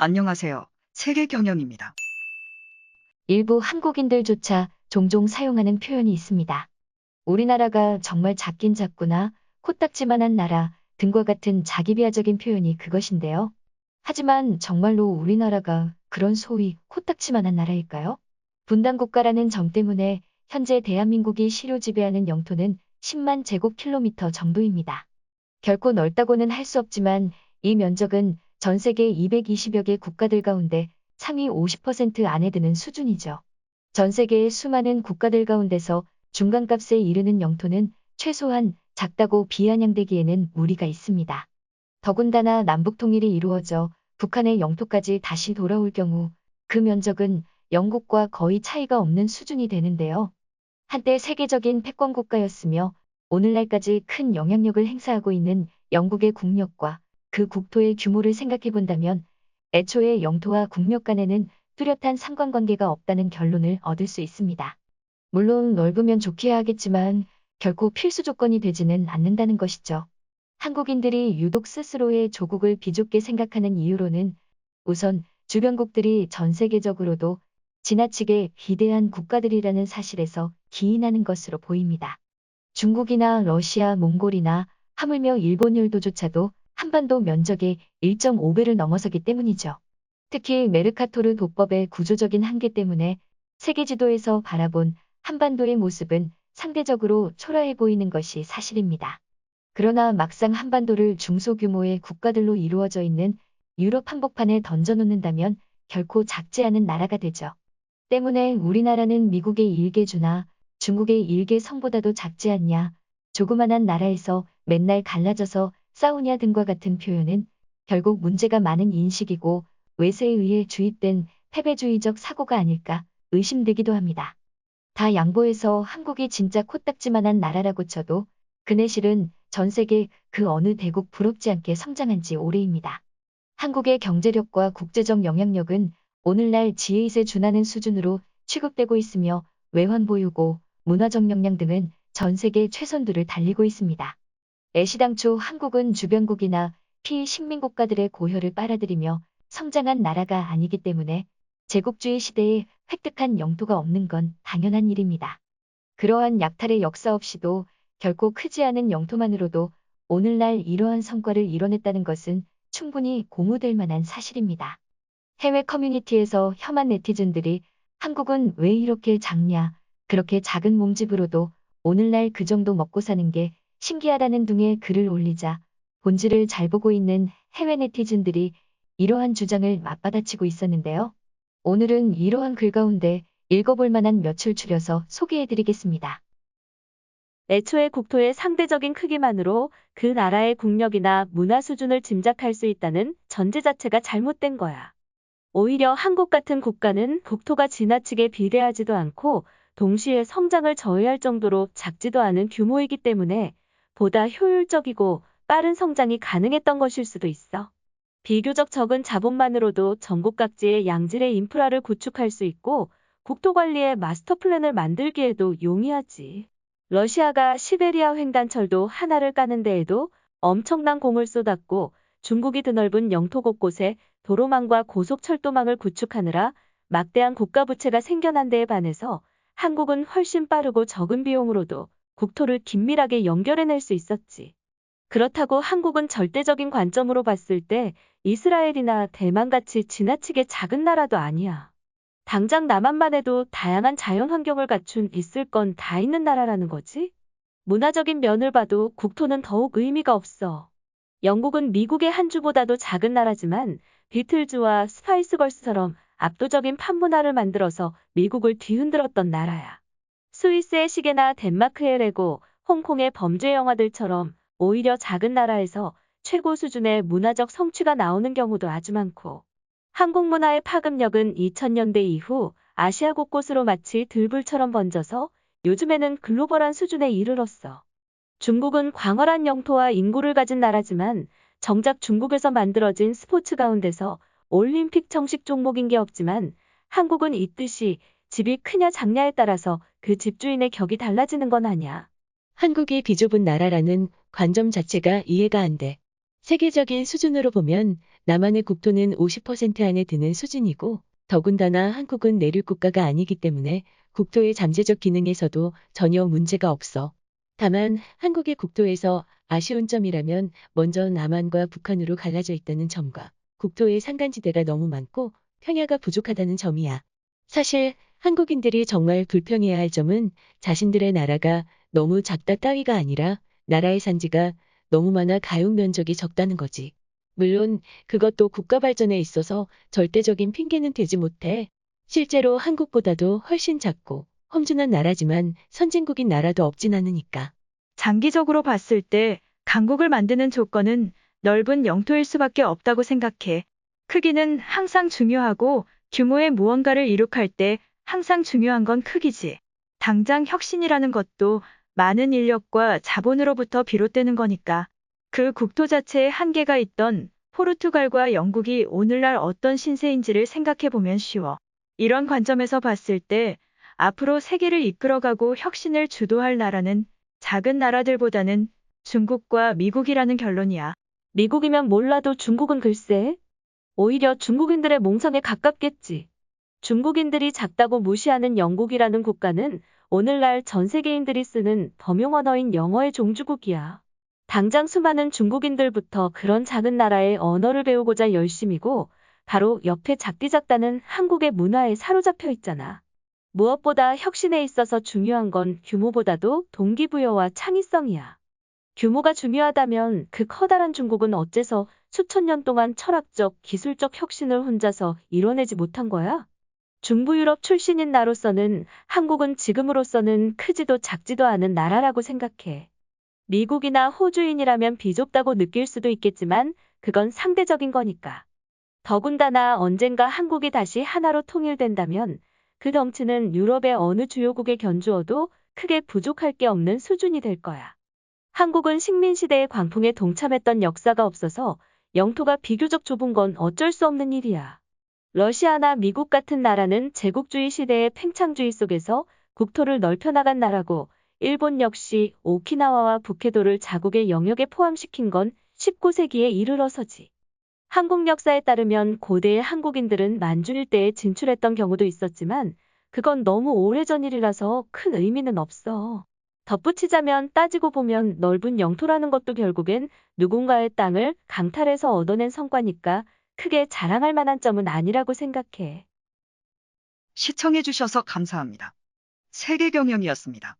안녕하세요. 세계경영입니다. 일부 한국인들조차 종종 사용하는 표현이 있습니다. 우리나라가 정말 작긴 작구나, 코딱지만한 나라 등과 같은 자기 비하적인 표현이 그것인데요. 하지만 정말로 우리나라가 그런 소위 코딱지만한 나라일까요? 분단국가라는 점 때문에 현재 대한민국이 실효 지배하는 영토는 10만 제곱킬로미터 정도입니다. 결코 넓다고는 할 수 없지만 이 면적은 전 세계 220여 개 국가들 가운데 상위 50% 안에 드는 수준이죠. 전 세계의 수많은 국가들 가운데서 중간값에 이르는 영토는 최소한 작다고 비아냥대기에는 무리가 있습니다. 더군다나 남북 통일이 이루어져 북한의 영토까지 다시 돌아올 경우 그 면적은 영국과 거의 차이가 없는 수준이 되는데요. 한때 세계적인 패권 국가였으며 오늘날까지 큰 영향력을 행사하고 있는 영국의 국력과 그 국토의 규모를 생각해 본다면 애초에 영토와 국력 간에는 뚜렷한 상관관계가 없다는 결론을 얻을 수 있습니다. 물론 넓으면 좋기야 하겠지만 결코 필수 조건이 되지는 않는다는 것이죠. 한국인들이 유독 스스로의 조국을 비좁게 생각하는 이유로는 우선 주변국들이 전 세계적으로도 지나치게 비대한 국가들이라는 사실에서 기인하는 것으로 보입니다. 중국이나 러시아, 몽골이나 하물며 일본일도조차도 한반도 면적의 1.5배를 넘어서기 때문이죠. 특히 메르카토르 도법의 구조적인 한계 때문에 세계 지도에서 바라본 한반도의 모습은 상대적으로 초라해 보이는 것이 사실입니다. 그러나 막상 한반도를 중소규모의 국가들로 이루어져 있는 유럽 한복판에 던져놓는다면 결코 작지 않은 나라가 되죠. 때문에 우리나라는 미국의 일개주나 중국의 일개성보다도 작지 않냐, 조그만한 나라에서 맨날 갈라져서 싸우냐 등과 같은 표현은 결국 문제가 많은 인식이고 외세에 의해 주입된 패배주의적 사고가 아닐까 의심되기도 합니다. 다 양보해서 한국이 진짜 코딱지만한 나라라고 쳐도 그 내실은 전 세계 그 어느 대국 부럽지 않게 성장한 지 오래입니다. 한국의 경제력과 국제적 영향력은 오늘날 G8에 준하는 수준으로 취급되고 있으며 외환 보유고, 문화적 역량 등은 전 세계 최선두를 달리고 있습니다. 애시당초 한국은 주변국이나 피식민국가들의 고혈을 빨아들이며 성장한 나라가 아니기 때문에 제국주의 시대에 획득한 영토가 없는 건 당연한 일입니다. 그러한 약탈의 역사 없이도 결코 크지 않은 영토만으로도 오늘날 이러한 성과를 이뤄냈다는 것은 충분히 고무될 만한 사실입니다. 해외 커뮤니티에서 혐한 네티즌들이 한국은 왜 이렇게 작냐, 그렇게 작은 몸집으로도 오늘날 그 정도 먹고 사는 게 신기하다는 등의 글을 올리자 본질을 잘 보고 있는 해외 네티즌들이 이러한 주장을 맞받아치고 있었는데요. 오늘은 이러한 글 가운데 읽어볼 만한 몇을 추려서 소개해드리겠습니다. 애초에 국토의 상대적인 크기만으로 그 나라의 국력이나 문화 수준을 짐작할 수 있다는 전제 자체가 잘못된 거야. 오히려 한국 같은 국가는 국토가 지나치게 비대하지도 않고 동시에 성장을 저해할 정도로 작지도 않은 규모이기 때문에 보다 효율적이고 빠른 성장이 가능했던 것일 수도 있어. 비교적 적은 자본만으로도 전국 각지의 양질의 인프라를 구축할 수 있고 국토 관리의 마스터 플랜을 만들기에도 용이하지. 러시아가 시베리아 횡단철도 하나를 까는 데에도 엄청난 공을 쏟았고 중국이 드넓은 영토 곳곳에 도로망과 고속철도망을 구축하느라 막대한 국가부채가 생겨난 데에 반해서 한국은 훨씬 빠르고 적은 비용으로도 국토를 긴밀하게 연결해낼 수 있었지. 그렇다고 한국은 절대적인 관점으로 봤을 때 이스라엘이나 대만같이 지나치게 작은 나라도 아니야. 당장 남한만 해도 다양한 자연 환경을 갖춘 있을 건 다 있는 나라라는 거지? 문화적인 면을 봐도 국토는 더욱 의미가 없어. 영국은 미국의 한 주보다도 작은 나라지만 비틀즈와 스파이스걸스처럼 압도적인 팝문화를 만들어서 미국을 뒤흔들었던 나라야. 스위스의 시계나 덴마크의 레고, 홍콩의 범죄 영화들처럼 오히려 작은 나라에서 최고 수준의 문화적 성취가 나오는 경우도 아주 많고 한국 문화의 파급력은 2000년대 이후 아시아 곳곳으로 마치 들불처럼 번져서 요즘에는 글로벌한 수준에 이르렀어. 중국은 광활한 영토와 인구를 가진 나라지만 정작 중국에서 만들어진 스포츠 가운데서 올림픽 정식 종목인 게 없지만 한국은 이 뜻이 집이 크냐 작냐에 따라서 그 집주인의 격이 달라지는 건 아냐. 한국이 비좁은 나라라는 관점 자체가 이해가 안 돼. 세계적인 수준으로 보면 남한의 국토는 50% 안에 드는 수준이고 더군다나 한국은 내륙 국가가 아니기 때문에 국토의 잠재적 기능에서도 전혀 문제가 없어. 다만 한국의 국토에서 아쉬운 점이라면 먼저 남한과 북한으로 갈라져 있다는 점과 국토의 산간지대가 너무 많고 평야가 부족하다는 점이야. 사실 한국인들이 정말 불평해야 할 점은 자신들의 나라가 너무 작다 따위가 아니라 나라의 산지가 너무 많아 가용 면적이 적다는 거지. 물론 그것도 국가 발전에 있어서 절대적인 핑계는 되지 못해. 실제로 한국보다도 훨씬 작고 험준한 나라지만 선진국인 나라도 없진 않으니까. 장기적으로 봤을 때 강국을 만드는 조건은 넓은 영토일 수밖에 없다고 생각해. 크기는 항상 중요하고 규모의 무언가를 이룩할 때 항상 중요한 건 크기지. 당장 혁신이라는 것도 많은 인력과 자본으로부터 비롯되는 거니까. 그 국토 자체에 한계가 있던 포르투갈과 영국이 오늘날 어떤 신세인지를 생각해 보면 쉬워. 이런 관점에서 봤을 때 앞으로 세계를 이끌어가고 혁신을 주도할 나라는 작은 나라들보다는 중국과 미국이라는 결론이야. 미국이면 몰라도 중국은 글쎄. 오히려 중국인들의 몽상에 가깝겠지. 중국인들이 작다고 무시하는 영국이라는 국가는 오늘날 전 세계인들이 쓰는 범용 언어인 영어의 종주국이야. 당장 수많은 중국인들부터 그런 작은 나라의 언어를 배우고자 열심이고 바로 옆에 작디작다는 한국의 문화에 사로잡혀 있잖아. 무엇보다 혁신에 있어서 중요한 건 규모보다도 동기부여와 창의성이야. 규모가 중요하다면 그 커다란 중국은 어째서 수천 년 동안 철학적, 기술적 혁신을 혼자서 이뤄내지 못한 거야? 중부 유럽 출신인 나로서는 한국은 지금으로서는 크지도 작지도 않은 나라라고 생각해. 미국이나 호주인이라면 비좁다고 느낄 수도 있겠지만 그건 상대적인 거니까. 더군다나 언젠가 한국이 다시 하나로 통일된다면 그 덩치는 유럽의 어느 주요국에 견주어도 크게 부족할 게 없는 수준이 될 거야. 한국은 식민시대의 광풍에 동참했던 역사가 없어서 영토가 비교적 좁은 건 어쩔 수 없는 일이야. 러시아나 미국 같은 나라는 제국주의 시대의 팽창주의 속에서 국토를 넓혀나간 나라고 일본 역시 오키나와와 북해도를 자국의 영역에 포함시킨 건 19세기에 이르러서지. 한국 역사에 따르면 고대의 한국인들은 만주 일대에 진출했던 경우도 있었지만 그건 너무 오래전 일이라서 큰 의미는 없어. 덧붙이자면 따지고 보면 넓은 영토라는 것도 결국엔 누군가의 땅을 강탈해서 얻어낸 성과니까 크게 자랑할 만한 점은 아니라고 생각해. 시청해주셔서 감사합니다. 세계경영이었습니다.